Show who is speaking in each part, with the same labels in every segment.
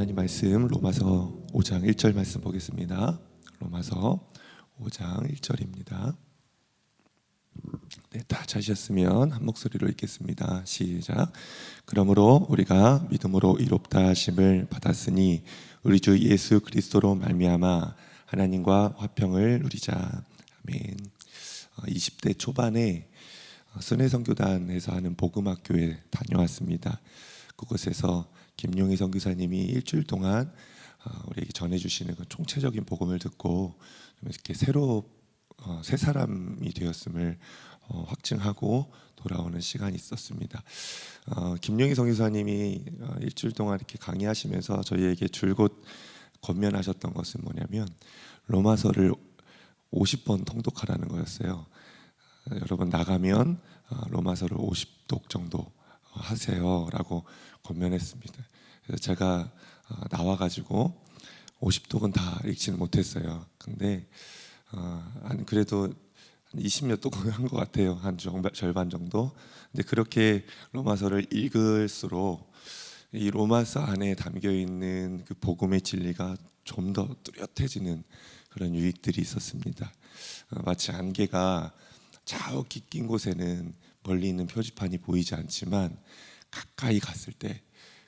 Speaker 1: 하나님 말씀 로마서 5장 1절 말씀 보겠습니다. 로마서 5장 1절입니다. 네, 다 찾으셨으면 한 목소리로 읽겠습니다. 시작. 그러므로 우리가 믿음으로 의롭다 하심을 받았으니 우리 주 예수 그리스도로 말미암아 하나님과 화평을 누리자. 아멘. 20대 초반에 순회선교단에서 하는 복음학교에 다녀왔습니다. 그곳에서 김용희 선교사님이 일주일 동안 우리에게 전해주시는 그 총체적인 복음을 듣고 이렇게 새 사람이 되었음을 확증하고 돌아오는 시간이 있었습니다. 김용희 선교사님이 일주일 동안 이렇게 강의하시면서 저희에게 줄곧 권면하셨던 것은 뭐냐면 로마서를 50번 통독하라는 거였어요. 여러분 나가면 로마서를 50독 정도 하세요라고 권면했습니다. 그래서 제가 나와가지고 50독은 다 읽지는 못했어요. 근데 그래도 한 20몇 독은 한 것 같아요. 한 절반 정도. 근데 그렇게 로마서를 읽을수록 이 로마서 안에 담겨 있는 그 복음의 진리가 좀 더 뚜렷해지는 그런 유익들이 있었습니다. 마치 안개가 저기 낀 곳에는 멀리 있는 표지판이 보이지 않지만 가까이 갔을 때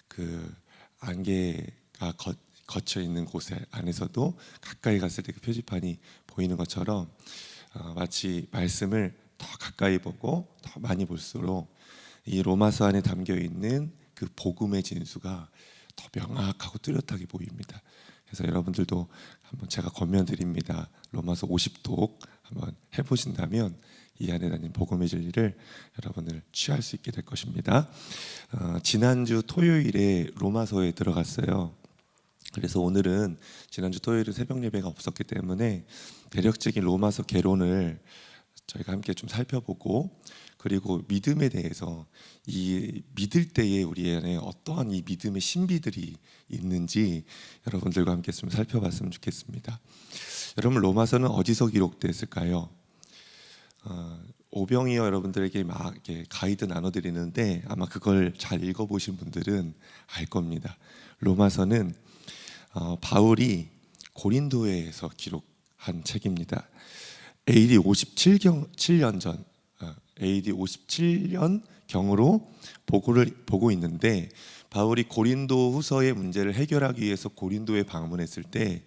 Speaker 1: 그 안개가 걷혀 있는 곳에 안에서도 가까이 갔을 때 그 표지판이 보이는 것처럼 마치 말씀을 더 가까이 보고 더 많이 볼수록 이 로마서 안에 담겨 있는 그 복음의 진수가 더 명확하고 뚜렷하게 보입니다. 그래서 여러분들도 한번 제가 권면드립니다. 로마서 50독 한번 해보신다면 이 안에 담긴 복음의 진리를 여러분을 취할 수 있게 될 것입니다. 지난주 토요일에 로마서에 들어갔어요. 그래서 오늘은 지난주 토요일은 새벽 예배가 없었기 때문에 대략적인 로마서 개론을 저희가 함께 좀 살펴보고, 그리고 믿음에 대해서 이 믿을 때에 우리 안에 어떠한 이 믿음의 신비들이 있는지 여러분들과 함께 좀 살펴봤으면 좋겠습니다. 여러분, 로마서는 어디서 기록됐을까요? 오병이어 여러분들에게 막 이렇게 가이드 나눠드리는데 아마 그걸 잘 읽어보신 분들은 알 겁니다. 로마서는 바울이 고린도에서 기록한 책입니다. AD 57년 전, AD 57년 경으로 보고 있는데, 바울이 고린도 후서의 문제를 해결하기 위해서 고린도에 방문했을 때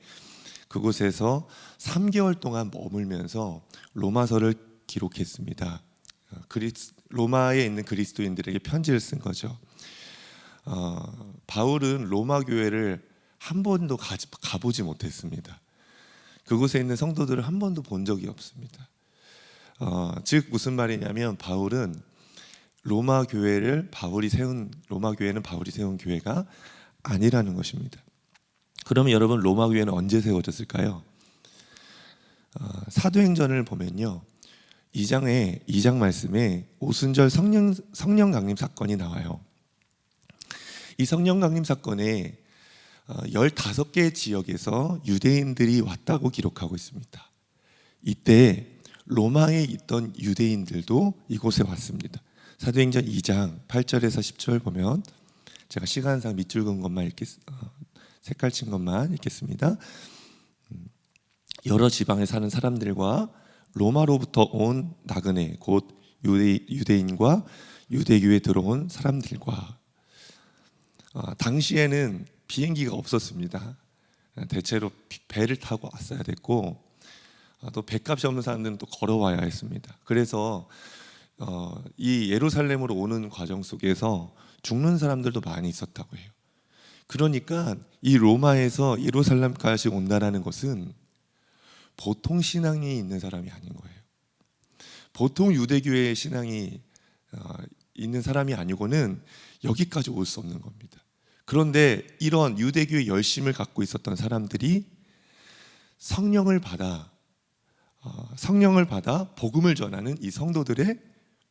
Speaker 1: 그곳에서 3개월 동안 머물면서 로마서를 기록했습니다. 로마에 있는 그리스도인들에게 편지를 쓴 거죠. 바울은 로마 교회를 한 번도 가보지 못했습니다. 그곳에 있는 성도들을 한 번도 본 적이 없습니다. 즉 무슨 말이냐면 바울은 로마 교회는 바울이 세운 교회가 아니라는 것입니다. 그러면 여러분, 로마 교회는 언제 세워졌을까요? 사도행전을 보면요, 2장 말씀에 오순절 성령 강림 사건이 나와요. 이 성령 강림 사건에 15개의 지역에서 유대인들이 왔다고 기록하고 있습니다. 이때 로마에 있던 유대인들도 이곳에 왔습니다. 사도행전 2장 8절에서 10절 보면, 제가 시간상 밑줄 그은 것만 색깔 친 것만 읽겠습니다. 여러 지방에 사는 사람들과 로마로부터 온 나그네 곧 유대인과 유대교에 들어온 사람들과, 당시에는 비행기가 없었습니다. 대체로 배를 타고 왔어야 됐고, 또 배값이 없는 사람들은 또 걸어와야 했습니다. 그래서 이 예루살렘으로 오는 과정 속에서 죽는 사람들도 많이 있었다고 해요. 그러니까 이 로마에서 예루살렘까지 온다라는 것은 보통 신앙이 있는 사람이 아닌 거예요. 보통 유대교의 신앙이 있는 사람이 아니고는 여기까지 올 수 없는 겁니다. 그런데 이런 유대교의 열심을 갖고 있었던 사람들이 성령을 받아 복음을 전하는 이 성도들의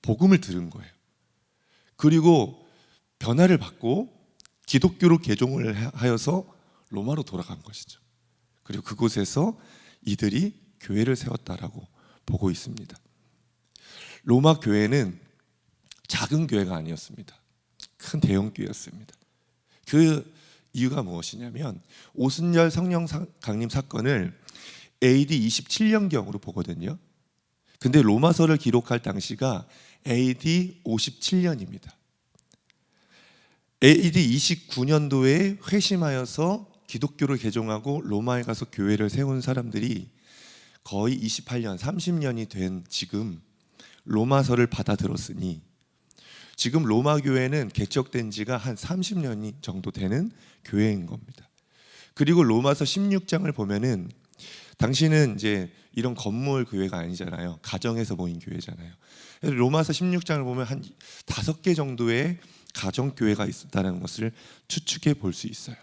Speaker 1: 복음을 들은 거예요. 그리고 변화를 받고 기독교로 개종을 하여서 로마로 돌아간 것이죠. 그리고 그곳에서 이들이 교회를 세웠다라고 보고 있습니다. 로마 교회는 작은 교회가 아니었습니다. 큰 대형 교회였습니다. 그 이유가 무엇이냐면 오순절 성령 강림 사건을 AD 27년경으로 보거든요. 근데 로마서를 기록할 당시가 AD 57년입니다. AD 29년도에 회심하여서 기독교를 개종하고 로마에 가서 교회를 세운 사람들이 거의 28년, 30년이 된 지금 로마서를 받아들었으니 지금 로마 교회는 개척된 지가 한 30년이 정도 되는 교회인 겁니다. 그리고 로마서 16장을 보면은 당시는 이제 이런 건물 교회가 아니잖아요. 가정에서 모인 교회잖아요. 그래서 로마서 16장을 보면 한 5개 정도의 가정 교회가 있었다는 것을 추측해 볼 수 있어요.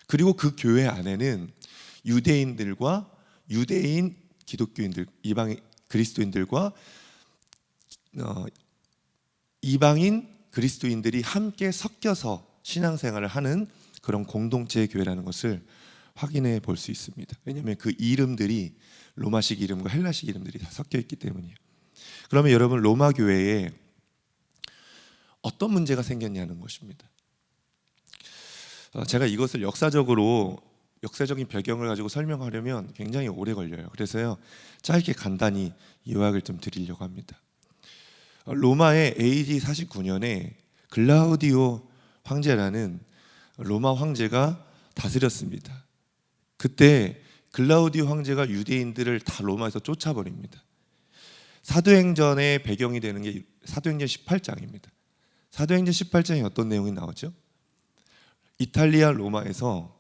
Speaker 1: 그리고 그 교회 안에는 유대인들과 유대인 기독교인들, 이방 그리스도인들과 이방인 그리스도인들이 함께 섞여서 신앙생활을 하는 그런 공동체의 교회라는 것을 확인해 볼 수 있습니다. 왜냐하면 그 이름들이 로마식 이름과 헬라식 이름들이 다 섞여 있기 때문이에요. 그러면 여러분, 로마 교회에 어떤 문제가 생겼냐는 것입니다. 제가 이것을 역사적인 배경을 가지고 설명하려면 굉장히 오래 걸려요. 그래서요, 짧게 간단히 요약을 좀 드리려고 합니다. 로마의 AD 49년에 글라우디오 황제라는 로마 황제가 다스렸습니다. 그때 글라우디오 황제가 유대인들을 다 로마에서 쫓아버립니다. 사도행전의 배경이 되는 게 사도행전 18장입니다. 사도행전 18장에 어떤 내용이 나오죠? 이탈리아 로마에서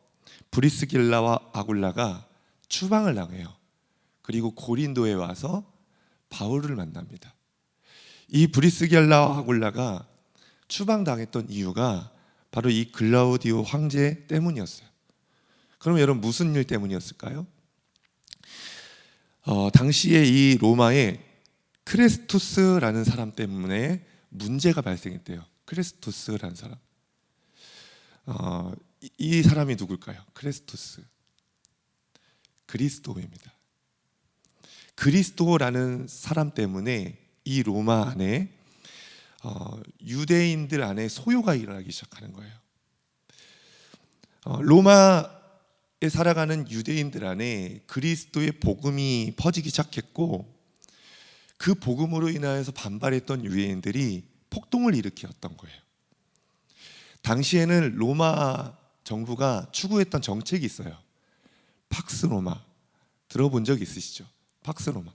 Speaker 1: 브리스길라와 아굴라가 추방을 당해요. 그리고 고린도에 와서 바울을 만납니다. 이 브리스길라와 아굴라가 추방당했던 이유가 바로 이 글라우디오 황제 때문이었어요. 그럼 여러분, 무슨 일 때문이었을까요? 당시에 이 로마에 크레스투스라는 사람 때문에 문제가 발생했대요. 크레스투스라는 사람. 이 사람이 누굴까요? 크레스투스. 그리스도입니다. 그리스도라는 사람 때문에 이 로마 안에 유대인들 안에 소요가 일어나기 시작하는 거예요. 로마에 살아가는 유대인들 안에 그리스도의 복음이 퍼지기 시작했고, 그 복음으로 인하여서 반발했던 유대인들이 폭동을 일으켰던 거예요. 당시에는 로마 정부가 추구했던 정책이 있어요. 팍스 로마. 들어본 적 있으시죠? 팍스 로마.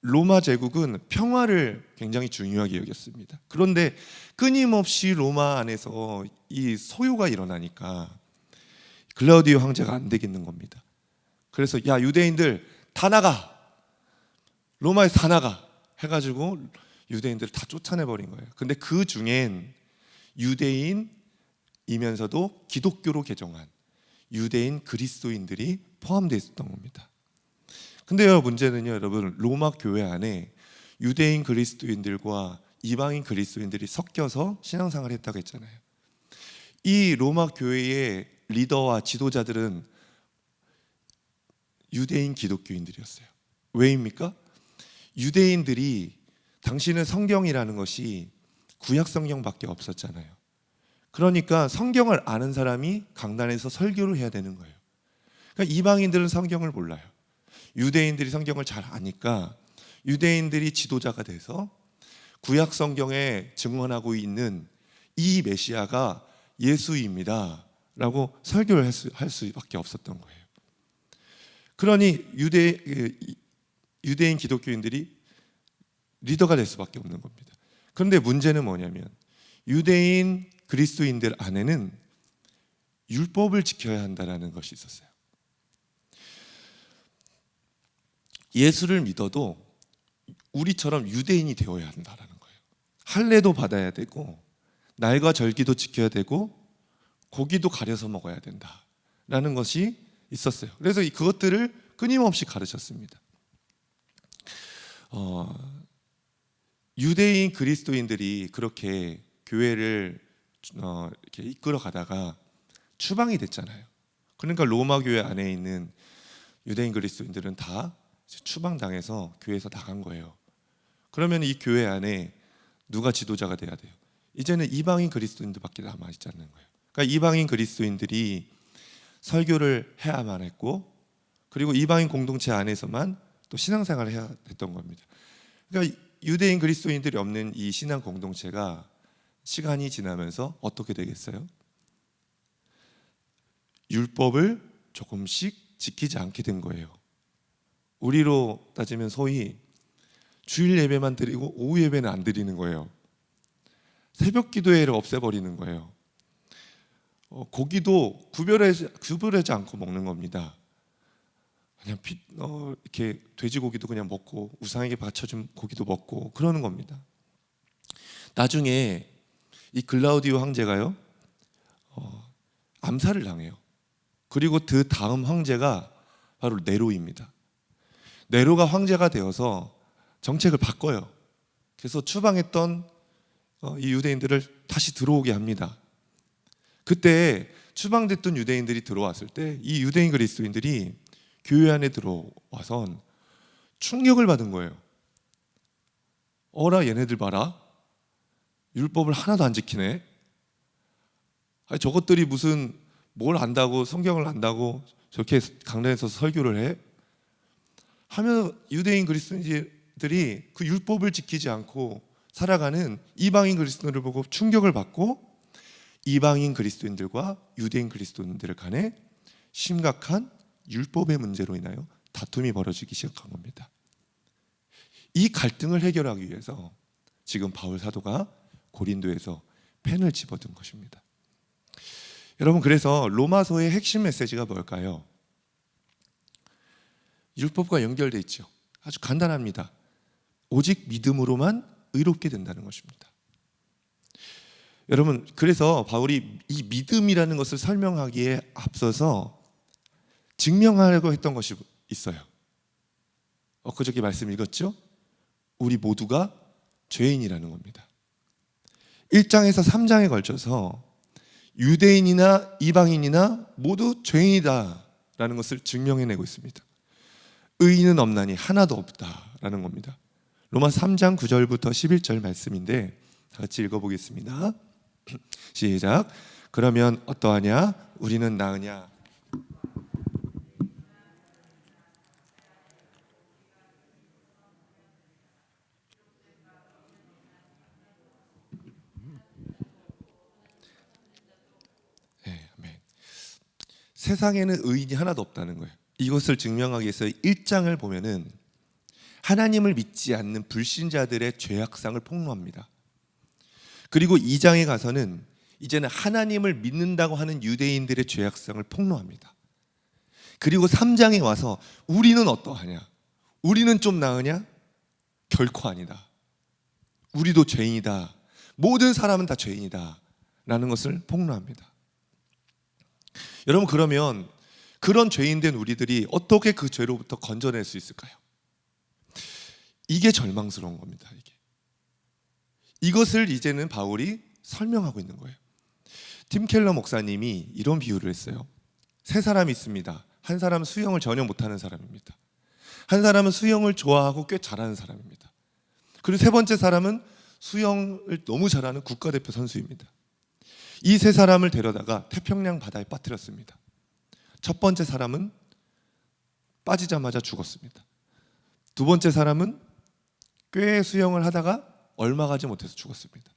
Speaker 1: 로마 제국은 평화를 굉장히 중요하게 여겼습니다. 그런데 끊임없이 로마 안에서 이 소요가 일어나니까 글라우디오 황제가 안 되겠는 겁니다. 그래서 야, 유대인들 다 나가, 로마에서 다 나가 해가지고 유대인들을 다 쫓아내버린 거예요. 근데 그 중엔 유대인이면서도 기독교로 개종한 유대인 그리스도인들이 포함되어 있었던 겁니다. 근데요, 문제는요, 여러분, 로마 교회 안에 유대인 그리스도인들과 이방인 그리스도인들이 섞여서 신앙생활을 했다고 했잖아요. 이 로마 교회의 리더와 지도자들은 유대인 기독교인들이었어요. 왜입니까? 유대인들이 당시는 성경이라는 것이 구약 성경밖에 없었잖아요. 그러니까 성경을 아는 사람이 강단에서 설교를 해야 되는 거예요. 그러니까 이방인들은 성경을 몰라요. 유대인들이 성경을 잘 아니까 유대인들이 지도자가 돼서 구약 성경에 증언하고 있는 이 메시아가 예수입니다 라고 설교를 할 수밖에 없었던 거예요. 그러니 유대인 기독교인들이 리더가 될 수밖에 없는 겁니다. 그런데 문제는 뭐냐면 유대인 그리스도인들 안에는 율법을 지켜야 한다는 것이 있었어요. 예수를 믿어도 우리처럼 유대인이 되어야 한다는 거예요. 할례도 받아야 되고 날과 절기도 지켜야 되고 고기도 가려서 먹어야 된다라는 것이 있었어요. 그래서 그것들을 끊임없이 가르쳤습니다. 유대인 그리스도인들이 그렇게 교회를 이렇게 이끌어 가다가 추방이 됐잖아요. 그러니까 로마 교회 안에 있는 유대인 그리스도인들은 다 추방당해서 교회에서 나간 거예요. 그러면 이 교회 안에 누가 지도자가 돼야 돼요? 이제는 이방인 그리스도인들밖에 남아있지 않는 거예요. 그러니까 이방인 그리스도인들이 설교를 해야만 했고, 그리고 이방인 공동체 안에서만 또 신앙생활을 해야 했던 겁니다. 그러니까 유대인 그리스도인들이 없는 이 신앙 공동체가 시간이 지나면서 어떻게 되겠어요? 율법을 조금씩 지키지 않게 된 거예요. 우리로 따지면 소위 주일 예배만 드리고 오후 예배는 안 드리는 거예요. 새벽 기도회를 없애버리는 거예요. 고기도 구별하지 않고 먹는 겁니다. 그냥 이렇게 돼지고기도 그냥 먹고 우상에게 바쳐준 고기도 먹고 그러는 겁니다. 나중에 이 글라우디오 황제가요, 암살을 당해요. 그리고 그 다음 황제가 바로 네로입니다. 네로가 황제가 되어서 정책을 바꿔요. 그래서 추방했던 이 유대인들을 다시 들어오게 합니다. 그때 추방됐던 유대인들이 들어왔을 때 이 유대인 그리스도인들이 교회 안에 들어와선 충격을 받은 거예요. 어라, 얘네들 봐라, 율법을 하나도 안 지키네. 아니, 저것들이 무슨 뭘 안다고, 성경을 안다고 저렇게 강단에서 설교를 해? 하면 유대인 그리스도인들이 그 율법을 지키지 않고 살아가는 이방인 그리스도인들을 보고 충격을 받고 이방인 그리스도인들과 유대인 그리스도인들 간에 심각한 율법의 문제로 인하여 다툼이 벌어지기 시작한 겁니다. 이 갈등을 해결하기 위해서 지금 바울 사도가 고린도에서 펜을 집어든 것입니다. 여러분, 그래서 로마서의 핵심 메시지가 뭘까요? 율법과 연결되어 있죠. 아주 간단합니다. 오직 믿음으로만 의롭게 된다는 것입니다. 여러분, 그래서 바울이 이 믿음이라는 것을 설명하기에 앞서서 증명하려고 했던 것이 있어요. 엊그저께 말씀 읽었죠? 우리 모두가 죄인이라는 겁니다. 1장에서 3장에 걸쳐서 유대인이나 이방인이나 모두 죄인이다라는 것을 증명해내고 있습니다. 의인은 없나니 하나도 없다라는 겁니다. 로마 3장 9절부터 11절 말씀인데 다 같이 읽어보겠습니다. 시작. 그러면 어떠하냐? 우리는 나으냐? 네, 아멘. 세상에는 의인이 하나도 없다는 거예요. 이것을 증명하기 위해서 1장을 보면은 하나님을 믿지 않는 불신자들의 죄악상을 폭로합니다. 그리고 2장에 가서는 이제는 하나님을 믿는다고 하는 유대인들의 죄악상을 폭로합니다. 그리고 3장에 와서 우리는 어떠하냐? 우리는 좀 나으냐? 결코 아니다. 우리도 죄인이다. 모든 사람은 다 죄인이다 라는 것을 폭로합니다. 여러분, 그러면 그런 죄인된 우리들이 어떻게 그 죄로부터 건져낼 수 있을까요? 이게 절망스러운 겁니다. 이것을 이제는 바울이 설명하고 있는 거예요. 팀 켈러 목사님이 이런 비유를 했어요. 세 사람이 있습니다. 한 사람은 수영을 전혀 못하는 사람입니다. 한 사람은 수영을 좋아하고 꽤 잘하는 사람입니다. 그리고 세 번째 사람은 수영을 너무 잘하는 국가대표 선수입니다. 이 세 사람을 데려다가 태평양 바다에 빠뜨렸습니다. 첫 번째 사람은 빠지자마자 죽었습니다. 두 번째 사람은 꽤 수영을 하다가 얼마 가지 못해서 죽었습니다.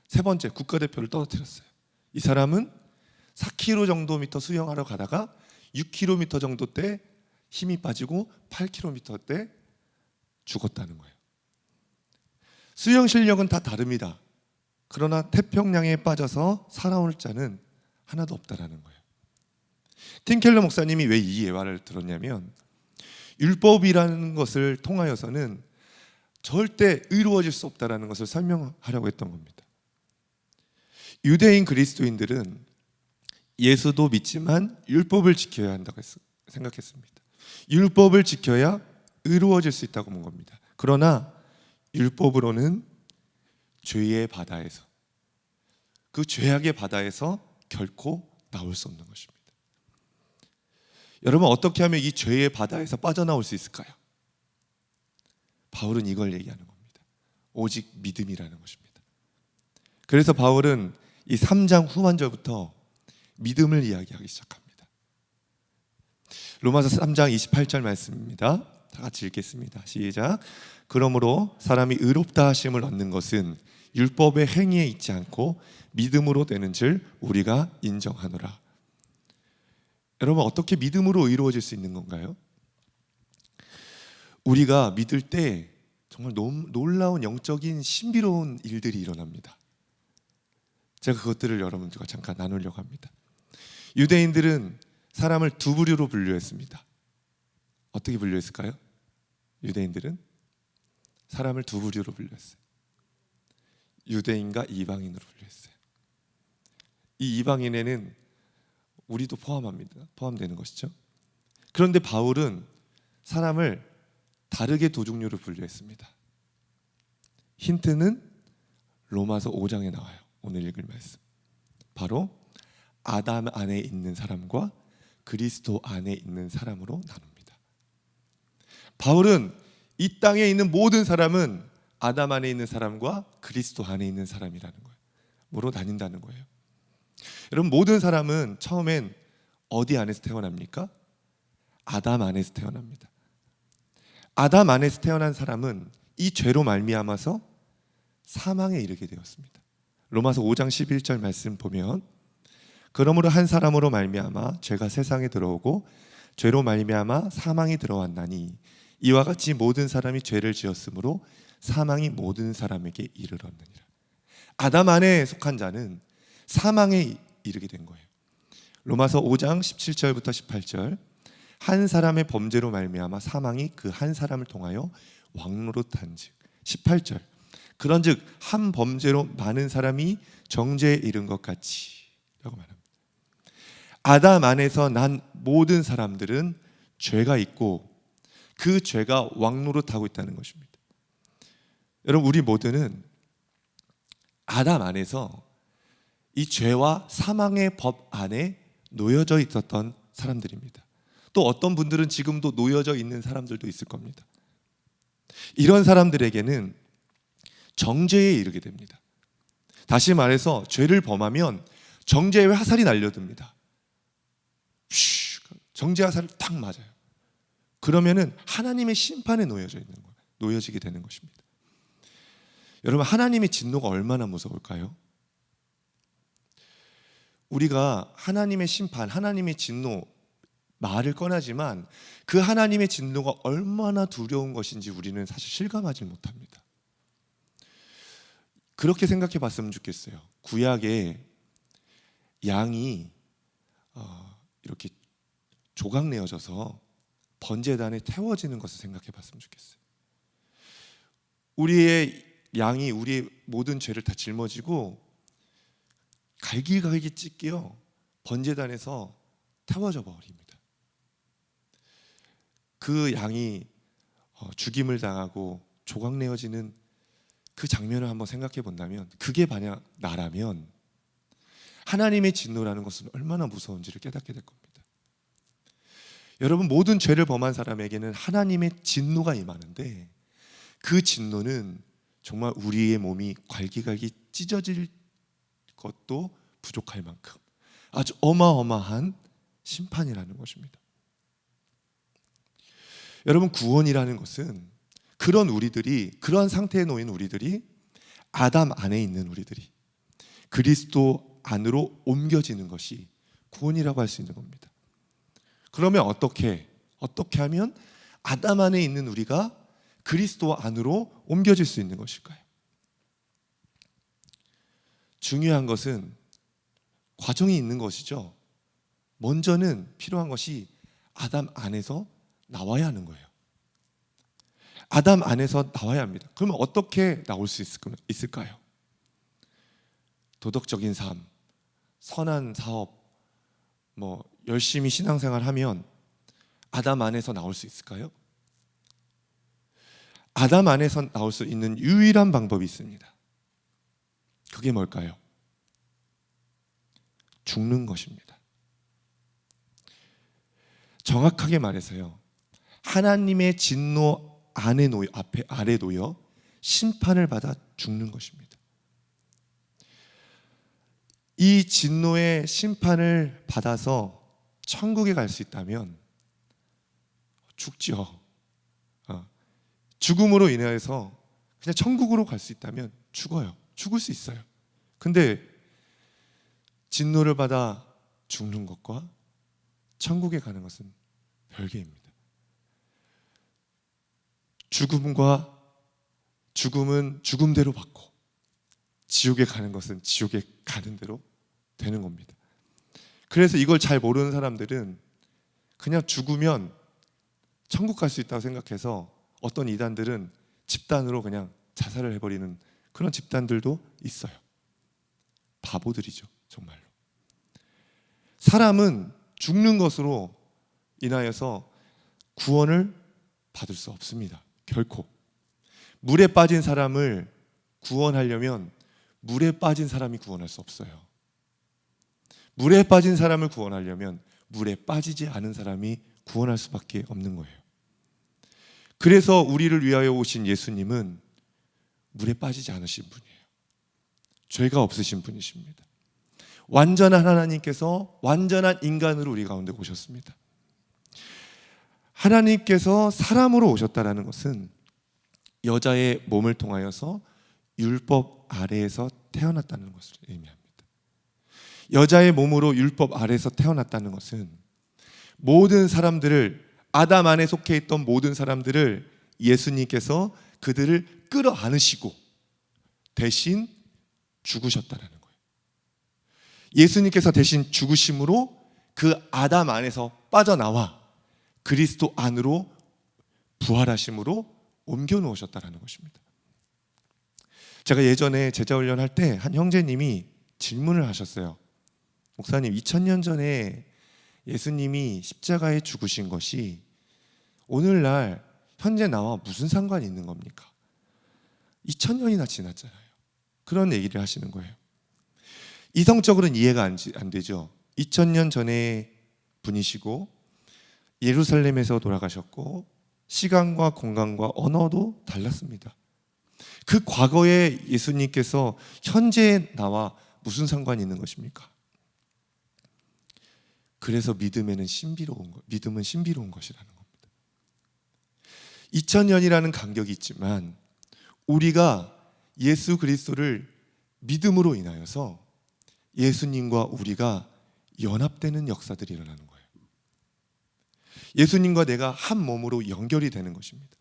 Speaker 1: 세 번째, 국가대표를 떨어뜨렸어요. 이 사람은 4km 정도 미터 수영하러 가다가 6km 정도 때 힘이 빠지고 8km 때 죽었다는 거예요. 수영 실력은 다 다릅니다. 그러나 태평양에 빠져서 살아올 자는 하나도 없다라는 거예요. 팀 켈러 목사님이 왜 이 예화를 들었냐면 율법이라는 것을 통하여서는 절대 의로워질 수 없다라는 것을 설명하려고 했던 겁니다. 유대인 그리스도인들은 예수도 믿지만 율법을 지켜야 한다고 생각했습니다. 율법을 지켜야 의로워질 수 있다고 본 겁니다. 그러나 율법으로는 죄의 바다에서, 그 죄악의 바다에서 결코 나올 수 없는 것입니다. 여러분, 어떻게 하면 이 죄의 바다에서 빠져나올 수 있을까요? 바울은 이걸 얘기하는 겁니다. 오직 믿음이라는 것입니다. 그래서 바울은 이 3장 후반절부터 믿음을 이야기하기 시작합니다. 로마서 3장 28절 말씀입니다. 다 같이 읽겠습니다. 시작. 그러므로 사람이 의롭다 하심을 얻는 것은 율법의 행위에 있지 않고 믿음으로 되는 줄 우리가 인정하노라. 여러분, 어떻게 믿음으로 의로워질 수 있는 건가요? 우리가 믿을 때 정말 놀라운 영적인 신비로운 일들이 일어납니다. 제가 그것들을 여러분들과 잠깐 나누려고 합니다. 유대인들은 사람을 두 부류로 분류했습니다. 어떻게 분류했을까요? 유대인들은 사람을 두 부류로 분류했어요. 유대인과 이방인으로 분류했어요. 이 이방인에는 우리도 포함되는 것이죠. 그런데 바울은 사람을 다르게 두 종류로 분류했습니다. 힌트는 로마서 5장에 나와요. 오늘 읽을 말씀. 바로 아담 안에 있는 사람과 그리스도 안에 있는 사람으로 나눕니다. 바울은 이 땅에 있는 모든 사람은 아담 안에 있는 사람과 그리스도 안에 있는 사람이라는 거예요. 뭐로 나뉜다는 거예요. 여러분, 모든 사람은 처음엔 어디 안에서 태어납니까? 아담 안에서 태어납니다. 아담 안에서 태어난 사람은 이 죄로 말미암아서 사망에 이르게 되었습니다. 로마서 5장 11절 말씀 보면, 그러므로 한 사람으로 말미암아 죄가 세상에 들어오고 죄로 말미암아 사망이 들어왔나니 이와 같이 모든 사람이 죄를 지었으므로 사망이 모든 사람에게 이르렀느니라. 아담 안에 속한 자는 사망에 이르게 된 거예요. 로마서 5장 17절부터 18절, 한 사람의 범죄로 말미암아 사망이 그 한 사람을 통하여 왕노릇한즉. 18절, 그런즉 한 범죄로 많은 사람이 정죄에 이른 것 같이 라고 말합니다. 아담 안에서 난 모든 사람들은 죄가 있고 그 죄가 왕노릇하고 있다는 것입니다. 여러분, 우리 모두는 아담 안에서 이 죄와 사망의 법 안에 놓여져 있었던 사람들입니다. 또 어떤 분들은 지금도 놓여져 있는 사람들도 있을 겁니다. 이런 사람들에게는 정죄에 이르게 됩니다. 다시 말해서 죄를 범하면 정죄의 화살이 날려듭니다. 정죄 화살을 딱 맞아요. 그러면은 하나님의 심판에 놓여지게 되는 것입니다. 여러분, 하나님의 진노가 얼마나 무서울까요? 우리가 하나님의 심판, 하나님의 진노 말을 꺼내지만 그 하나님의 진노가 얼마나 두려운 것인지 우리는 사실 실감하지 못합니다. 그렇게 생각해 봤으면 좋겠어요. 구약에 양이 이렇게 조각내어져서 번제단에 태워지는 것을 생각해 봤으면 좋겠어요. 우리의 양이 우리의 모든 죄를 다 짊어지고 갈기갈기 찢겨 번제단에서 태워져 버립니다. 그 양이 죽임을 당하고 조각내어지는 그 장면을 한번 생각해 본다면, 그게 만약 나라면 하나님의 진노라는 것은 얼마나 무서운지를 깨닫게 될 겁니다. 여러분, 모든 죄를 범한 사람에게는 하나님의 진노가 임하는데 그 진노는 정말 우리의 몸이 갈기갈기 찢어질 것도 부족할 만큼 아주 어마어마한 심판이라는 것입니다. 여러분, 구원이라는 것은 그런 상태에 놓인 우리들이, 아담 안에 있는 우리들이 그리스도 안으로 옮겨지는 것이 구원이라고 할 수 있는 겁니다. 그러면 어떻게 하면 아담 안에 있는 우리가 그리스도 안으로 옮겨질 수 있는 것일까요? 중요한 것은 과정이 있는 것이죠. 먼저는 필요한 것이 아담 안에서 나와야 하는 거예요. 아담 안에서 나와야 합니다. 그러면 어떻게 나올 수 있을까요? 도덕적인 삶, 선한 사업, 열심히 신앙생활하면 아담 안에서 나올 수 있을까요? 아담 안에서 나올 수 있는 유일한 방법이 있습니다. 그게 뭘까요? 죽는 것입니다. 정확하게 말해서요, 하나님의 진노 아래 놓여 심판을 받아 죽는 것입니다. 이 진노의 심판을 받아서 천국에 갈 수 있다면 죽죠. 죽음으로 인해서 그냥 천국으로 갈 수 있다면 죽어요. 죽을 수 있어요. 근데 진노를 받아 죽는 것과 천국에 가는 것은 별개입니다. 죽음은 죽음대로 받고 지옥에 가는 것은 지옥에 가는 대로 되는 겁니다. 그래서 이걸 잘 모르는 사람들은 그냥 죽으면 천국 갈 수 있다고 생각해서 어떤 이단들은 집단으로 그냥 자살을 해버리는 그런 집단들도 있어요. 바보들이죠, 정말로. 사람은 죽는 것으로 인하여서 구원을 받을 수 없습니다. 결코. 물에 빠진 사람을 구원하려면 물에 빠진 사람이 구원할 수 없어요. 물에 빠진 사람을 구원하려면 물에 빠지지 않은 사람이 구원할 수밖에 없는 거예요. 그래서 우리를 위하여 오신 예수님은 물에 빠지지 않으신 분이에요. 죄가 없으신 분이십니다. 완전한 하나님께서 완전한 인간으로 우리 가운데 오셨습니다. 하나님께서 사람으로 오셨다는 것은 여자의 몸을 통하여서 율법 아래에서 태어났다는 것을 의미합니다. 여자의 몸으로 율법 아래에서 태어났다는 것은 모든 사람들을, 아담 안에 속해 있던 모든 사람들을 예수님께서 그들을 끌어안으시고 대신 죽으셨다는 거예요. 예수님께서 대신 죽으심으로 그 아담 안에서 빠져나와 그리스도 안으로 부활하심으로 옮겨 놓으셨다는 것입니다. 제가 예전에 제자훈련 할 때 한 형제님이 질문을 하셨어요. 목사님, 2000년 전에 예수님이 십자가에 죽으신 것이 오늘날 현재 나와 무슨 상관이 있는 겁니까? 2000년이나 지났잖아요. 그런 얘기를 하시는 거예요. 이성적으로는 이해가 안 되죠. 2000년 전에 분이시고 예루살렘에서 돌아가셨고 시간과 공간과 언어도 달랐습니다. 그 과거에 예수님께서 현재 나와 무슨 상관이 있는 것입니까? 그래서 믿음은 신비로운 것이라는 겁니다. 2000년이라는 간격이 있지만 우리가 예수 그리스도를 믿음으로 인하여서 예수님과 우리가 연합되는 역사들이 일어나는 거예요. 예수님과 내가 한 몸으로 연결이 되는 것입니다.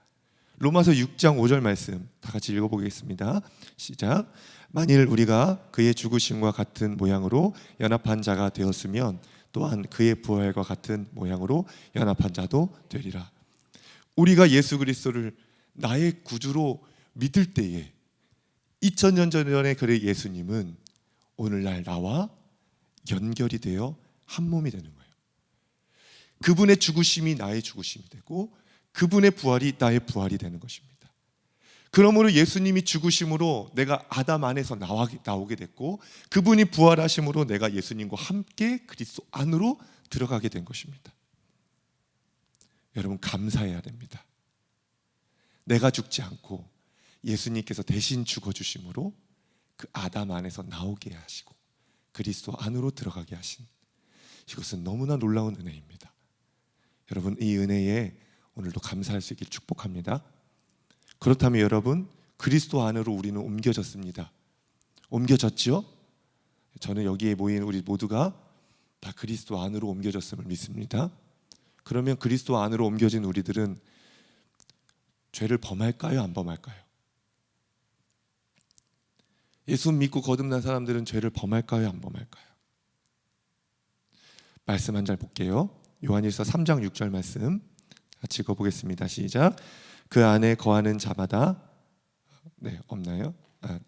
Speaker 1: 로마서 6장 5절 말씀 다 같이 읽어보겠습니다. 시작. 만일 우리가 그의 죽으심과 같은 모양으로 연합한 자가 되었으면 또한 그의 부활과 같은 모양으로 연합한 자도 되리라. 우리가 예수 그리스도를 나의 구주로 믿을 때에 2000년 전에 그의 예수님은 오늘날 나와 연결이 되어 한 몸이 되는 거예요. 그분의 죽으심이 나의 죽으심이 되고 그분의 부활이 나의 부활이 되는 것입니다. 그러므로 예수님이 죽으심으로 내가 아담 안에서 나오게 됐고 그분이 부활하심으로 내가 예수님과 함께 그리스도 안으로 들어가게 된 것입니다. 여러분, 감사해야 됩니다. 내가 죽지 않고 예수님께서 대신 죽어주심으로 그 아담 안에서 나오게 하시고 그리스도 안으로 들어가게 하신, 이것은 너무나 놀라운 은혜입니다. 여러분, 이 은혜에 오늘도 감사할 수 있길 축복합니다. 그렇다면 여러분, 그리스도 안으로 우리는 옮겨졌습니다. 옮겨졌지요? 저는 여기에 모인 우리 모두가 다 그리스도 안으로 옮겨졌음을 믿습니다. 그러면 그리스도 안으로 옮겨진 우리들은 죄를 범할까요? 안 범할까요? 예수 믿고 거듭난 사람들은 죄를 범할까요? 안 범할까요? 말씀 한 절 볼게요. 요한일서 3장 6절 말씀 같이 읽어보겠습니다. 시작. 그 안에 거하는 자마다, 없나요?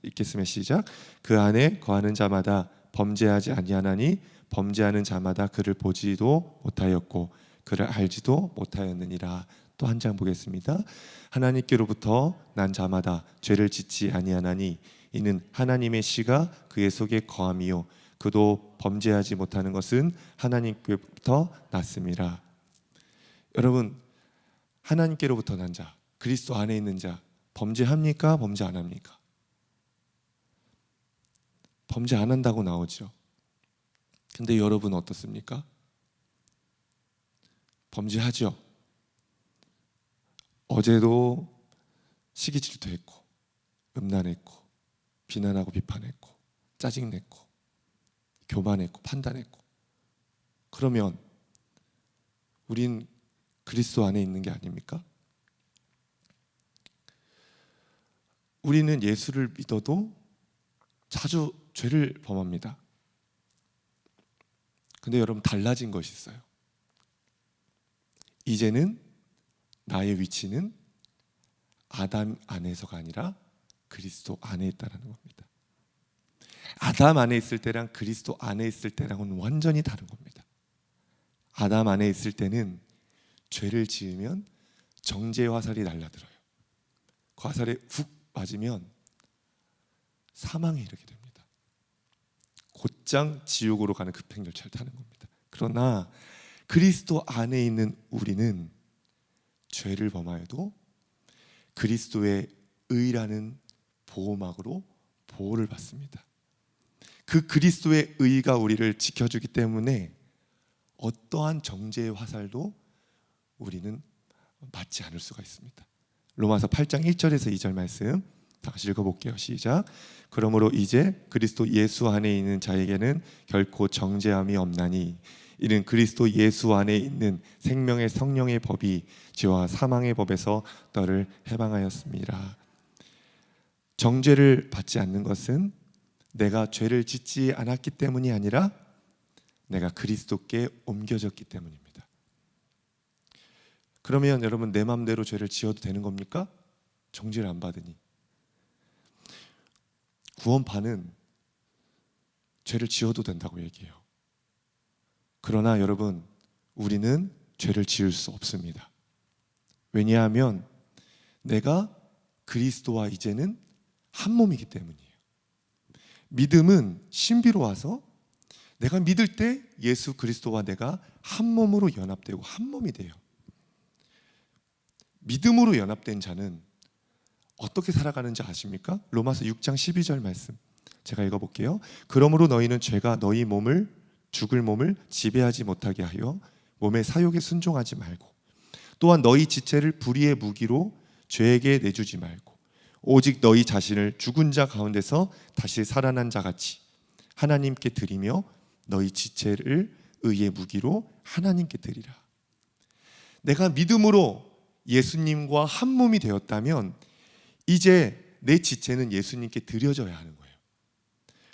Speaker 1: 읽겠습니다. 시작. 그 안에 거하는 자마다 범죄하지 아니하나니 범죄하는 자마다 그를 보지도 못하였고 그를 알지도 못하였느니라. 또 한 장 보겠습니다. 하나님께로부터 난 자마다 죄를 짓지 아니하나니 이는 하나님의 씨가 그의 속에 거함이요 그도 범죄하지 못하는 것은 하나님께로부터 났음이라. 여러분, 하나님께로부터 난 자, 그리스도 안에 있는 자 범죄합니까? 범죄 안 합니까? 범죄 안 한다고 나오죠. 근데 여러분 어떻습니까? 범죄하죠. 어제도 시기 질투했고, 음란했고, 비난하고 비판했고, 짜증냈고, 교만했고, 판단했고. 그러면 우린 그리스도 안에 있는 게 아닙니까? 우리는 예수를 믿어도 자주 죄를 범합니다. 근데 여러분, 달라진 것이 있어요. 이제는 나의 위치는 아담 안에서가 아니라 그리스도 안에 있다는 겁니다. 아담 안에 있을 때랑 그리스도 안에 있을 때랑은 완전히 다른 겁니다. 아담 안에 있을 때는 죄를 지으면 정죄의 화살이 날라들어요. 그 화살에 훅 맞으면 사망에 이르게 됩니다. 곧장 지옥으로 가는 급행열차를 타는 겁니다. 그러나 그리스도 안에 있는 우리는 죄를 범하여도 그리스도의 의라는 보호막으로 보호를 받습니다. 그 그리스도의 의가 우리를 지켜주기 때문에 어떠한 정죄의 화살도 우리는 맞지 않을 수가 있습니다. 로마서 8장 1절에서 2절 말씀 다시 읽어볼게요. 시작. 그러므로 이제 그리스도 예수 안에 있는 자에게는 결코 정죄함이 없나니 이는 그리스도 예수 안에 있는 생명의 성령의 법이 죄와 사망의 법에서 너를 해방하였습니다. 정죄를 받지 않는 것은 내가 죄를 짓지 않았기 때문이 아니라 내가 그리스도께 옮겨졌기 때문입니다. 그러면 여러분, 내 마음대로 죄를 지어도 되는 겁니까? 정죄를 안 받으니. 구원파는 죄를 지어도 된다고 얘기해요. 그러나 여러분, 우리는 죄를 지을 수 없습니다. 왜냐하면 내가 그리스도와 이제는 한 몸이기 때문이에요. 믿음은 신비로워서 내가 믿을 때 예수 그리스도와 내가 한 몸으로 연합되고 한 몸이 돼요. 믿음으로 연합된 자는 어떻게 살아가는지 아십니까? 로마서 6장 12절 말씀 제가 읽어볼게요. 그러므로 너희는 죄가 너희 몸을, 죽을 몸을 지배하지 못하게 하여 몸의 사욕에 순종하지 말고, 또한 너희 지체를 불의의 무기로 죄에게 내주지 말고, 오직 너희 자신을 죽은 자 가운데서 다시 살아난 자같이 하나님께 드리며 너희 지체를 의의 무기로 하나님께 드리라. 내가 믿음으로 예수님과 한 몸이 되었다면 이제 내 지체는 예수님께 드려져야 하는 거예요.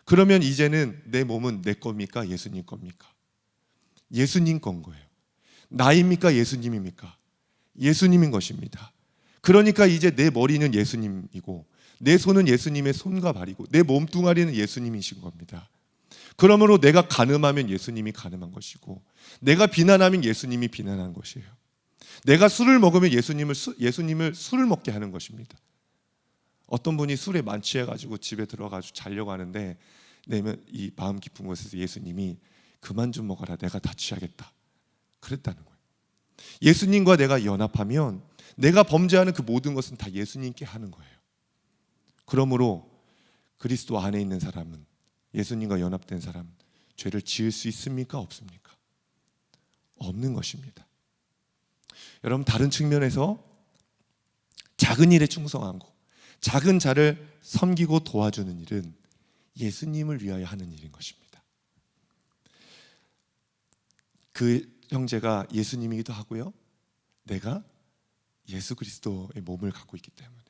Speaker 1: 그러면 이제는 내 몸은 내 겁니까? 예수님 겁니까? 예수님 건 거예요. 나입니까? 예수님입니까? 예수님인 것입니다. 그러니까 이제 내 머리는 예수님이고 내 손은 예수님의 손과 발이고 내 몸뚱아리는 예수님이신 겁니다. 그러므로 내가 간음하면 예수님이 간음한 것이고 내가 비난하면 예수님이 비난한 것이에요. 내가 술을 먹으면 예수님을 술을 먹게 하는 것입니다. 어떤 분이 술에 만취해가지고 집에 들어가지고 자려고 하는데 내면 이 마음 깊은 곳에서 예수님이 그만 좀 먹어라, 내가 다 취하겠다, 그랬다는 거예요. 예수님과 내가 연합하면 내가 범죄하는 그 모든 것은 다 예수님께 하는 거예요. 그러므로 그리스도 안에 있는 사람은, 예수님과 연합된 사람은 죄를 지을 수 있습니까? 없습니까? 없는 것입니다. 여러분, 다른 측면에서 작은 일에 충성하고 작은 자를 섬기고 도와주는 일은 예수님을 위하여 하는 일인 것입니다. 그 형제가 예수님이기도 하고요, 내가 예수 그리스도의 몸을 갖고 있기 때문에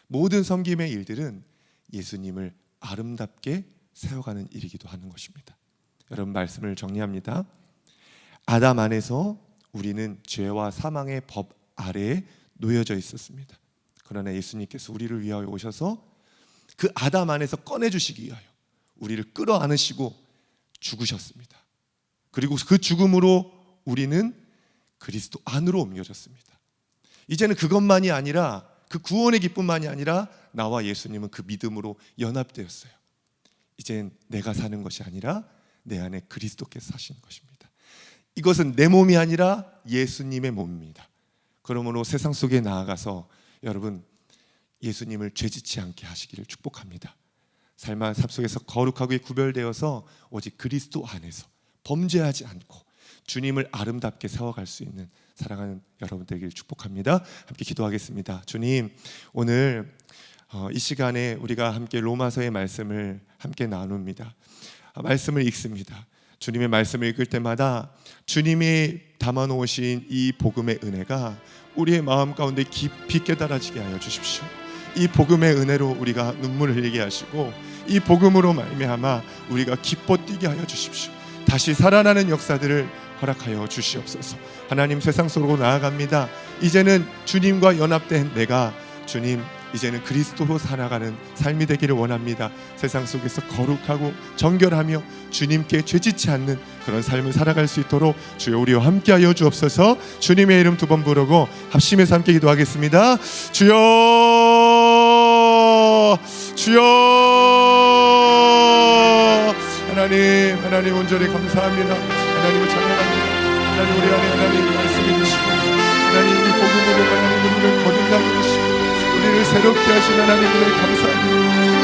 Speaker 1: 모든 섬김의 일들은 예수님을 아름답게 세워가는 일이기도 하는 것입니다. 여러분, 말씀을 정리합니다. 아담 안에서 우리는 죄와 사망의 법 아래에 놓여져 있었습니다. 그러나 예수님께서 우리를 위하여 오셔서 그 아담 안에서 꺼내주시기 위하여 우리를 끌어안으시고 죽으셨습니다. 그리고 그 죽음으로 우리는 그리스도 안으로 옮겨졌습니다. 이제는 그것만이 아니라, 그 구원의 기쁨만이 아니라 나와 예수님은 그 믿음으로 연합되었어요. 이젠 내가 사는 것이 아니라 내 안에 그리스도께서 사시는 것입니다. 이것은 내 몸이 아니라 예수님의 몸입니다. 그러므로 세상 속에 나아가서 여러분, 예수님을 죄짓지 않게 하시기를 축복합니다. 삶 속에서 거룩하게 구별되어서 오직 그리스도 안에서 범죄하지 않고 주님을 아름답게 세워갈 수 있는 사랑하는 여러분 되길 축복합니다. 함께 기도하겠습니다. 주님, 오늘 이 시간에 우리가 함께 로마서의 말씀을 함께 나눕니다. 말씀을 읽습니다. 주님의 말씀을 읽을 때마다 주님이 담아놓으신 이 복음의 은혜가 우리의 마음 가운데 깊이 깨달아지게 하여 주십시오. 이 복음의 은혜로 우리가 눈물을 흘리게 하시고 이 복음으로 말미암아 우리가 기뻐 뛰게 하여 주십시오. 다시 살아나는 역사들을 허락하여 주시옵소서. 하나님, 세상 속으로 나아갑니다. 이제는 주님과 연합된 내가 주님 이제는 그리스도로 살아가는 삶이 되기를 원합니다. 세상 속에서 거룩하고 정결하며 주님께 죄짓지 않는 그런 삶을 살아갈 수 있도록 주여 우리와 함께하여 주옵소서. 주님의 이름 두 번 부르고 합심해서 함께 기도하겠습니다. 주여, 주여. 하나님 온전히 감사합니다. 하나님을 찬양합니다. 하나님, 우리 안에 하나님 말씀해 주시고 하나님 이 복음으로 하나님 우리를 거듭나게 하시고 우리를 새롭게 하신 하나님 은혜 감사합니다.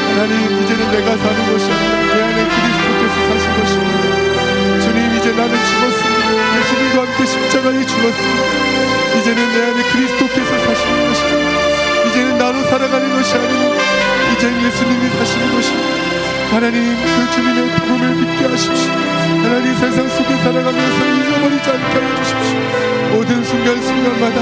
Speaker 1: 하나님, 이제는 내가 사는 것이 아니라 내 안에 그리스도께서 사신 것입니다. 주님, 이제 나는 죽었습니다. 예수님과 함께 십자가에 죽었습니다. 이제는 내 안에 그리스도께서 사시는 것입니다. 이제는 나로 살아가는 것이 아니라 이제는 예수님이 사시는 것입니다. 하나님, 그 주님의 복음을 믿게 하십시오. 하나님, 세상 속에 살아가면서 잊어버리지 않게 하여 주십시오. 모든 순간순간마다